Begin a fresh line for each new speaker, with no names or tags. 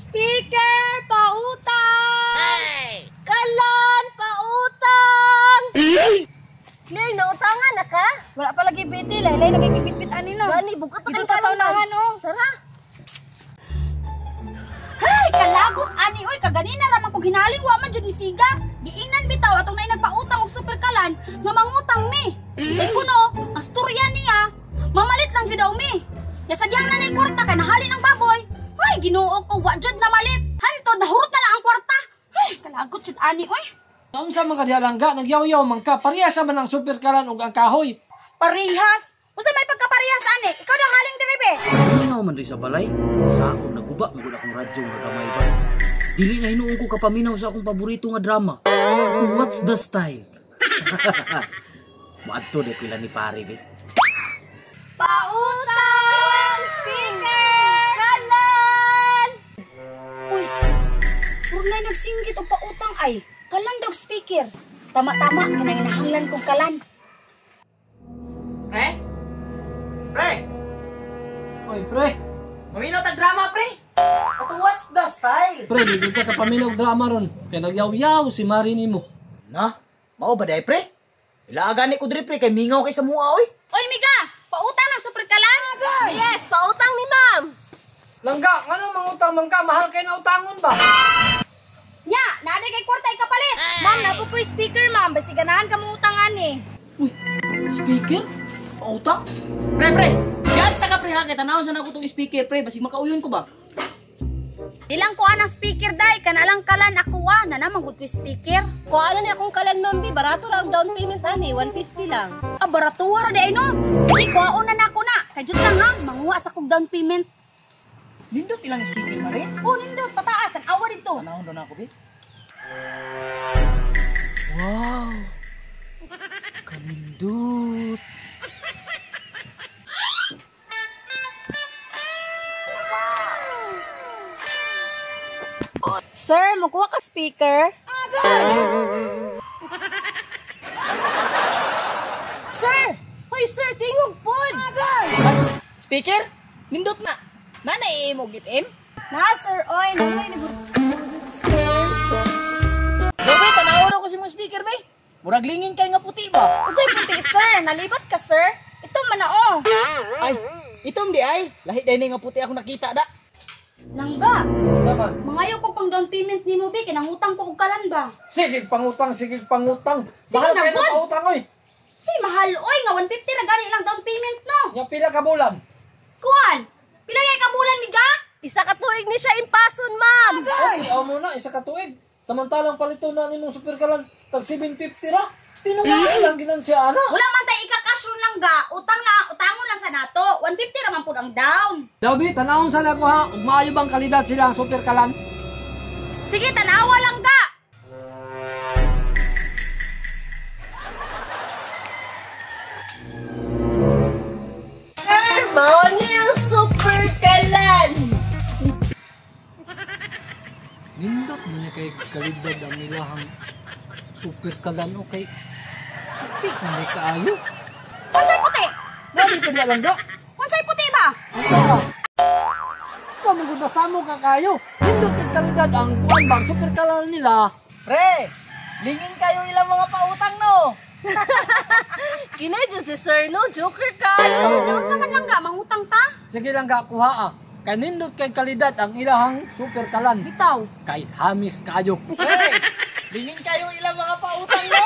Speaker, pautang! Hey! Kalan, pautang! Clay, nautangan na ka?
Wala pa lagi biti, laylay nagigibit-bit ani no.
Gani, bukat na
Dito
kayo
ta sa unahan oh.
Tara.
Hay, kalagok ani oy, kaganina ra man kog hinaling wa man jud misiga. Giinan bitaw atong nay nagpautang og super kalan nga mangutang mi. Kay kuno, ang storya niya, mamalit lang gyud daw mi. Ya sadyang na nay kwarta kay nahali ng baboy. Hay, Ginoo ko wa jud na malit. Hantod nahurot na lang ang kwarta. Hay, kalagot jud ani oy.
Naon sa mga dialangga, nagyaw-yaw man ka, parehas man ang super kalan ug ang kahoy.
Parehas. Unsa may pagkaparehas ani? Ikaw daw haling diri be.
Minaw man rin sa balay. Sa akong naguba, magod akong radyo nga gamay ba. Dili na hinuon ko kapaminaw sa akong paborito nga drama. Ito, What's the Style? Maadto de pila ni pare be.
Pautang! Speaker! Kalan!
Uy, purnay nagsinggit o pautang ay. Kalan daw speaker. Tama-tama, kinanghinahanglan kong kalan.
Pre? Pre?
Oy, pre.
Maminaw tag drama, pre? Ato What's the Style?
Pre, di ka kapaminaw drama ron. Kaya nagyaw-yaw si Marini mo.
Na? Mao ba day, pre? Ilaagan ni ko diri, pre, kay mingaw kay sa mua, oy.
Oy, Miga! Pautang ng super kalan?
Yes, pautang ni ma'am.
Langga, ano mangutang man ka? Mahal kayo na utangon ba?
Nya, naaday kay kwarta ay kapalit. Ma'am, napo ko'y speaker, ma'am. Basi ganahan ka mong utangan eh.
Uy, speaker? Pautang?
Pre, pre. Diyan ta ka, pre, ha? Kaya tanawon sa nako tong speaker, pre. Basig makauyon ko ba?
Ilang kuha ng speaker, day. Kanalang kalan ako na naman gud ko'y speaker.
Kung ano ni akong kalan, ma'am, barato lang down payment ani, 150 lang.
Ah, baratuwa ra di ay no. Sige, kuhaon na nako na. Kajut lang ha, manguha sa kong down payment.
Nindot ilang speaker, mare.
Oh, nindot, pataas. Ang awa dito.
Tanawon daw na ako, pre.
Wow! Kanindot!
Sir, magkuha ka speaker? Sir! Hoy, sir, tingog pod!
Speaker? Nindot na. Nanay mo gitim?
Na, sir, oy, nangay ni sir.
Dobe, tanawon ako si mga speaker, be. Murag lingin kay nga puti ba?
Unsay puti, sir? Nalibat ka, sir? Ito man na, oh.
Ay, itom di ay. Lahi day nga puti ako nakita da.
Langga,
Saman.
mangayo ko pang down payment ni mo, be. Kinangutang ko og kalan ba?
Sige pangutang, sige pangutang.
Sige
Mahal
na,
kayo na
good.
pautang, oy.
Si mahal, oy, nga 150 na gani lang down payment, no?
Yung pila ka bulan.
Kuan, pila kay kabulan, Miga?
Isa ka tuig ni siya impason, ma'am.
Okay, aw mo na, isa ka tuig. Samantalang palito na nimong super kalan, tag 750 ra. Tinungaan lang ginan siya, ana.
Wala man tay ikakasyon lang ga, utangon lang sa nato. 150 raman pud ang down.
Dabi, tanawon sa nako ha. Ug maayo bang kalidad sila ang super kalan?
Sige, tanawa lang ga.
Sir, mao ni ang super kalan.
Nindot mo niya kay kalidad ang ilahang super kalan o kay puti hindi kaayo.
Unsay puti?
Dali pa niya langga.
Unsay puti ba?
Ikaw mong nasamo ka kayo. Nindot kay kalidad ang kuan bang super kalan nila.
Pre, lingin kayo ilang mga pautang, no?
Kinay dyan si sir, no? Joker ka.
Doon sa man lang ga, mangutang ta.
Sige lang ka kuha ah. Kay nindot kay kalidad ang ilahang super kalan.
Bitaw.
Kay hamis kayo.
Pre, lingin kayo ilang mga pautang, no?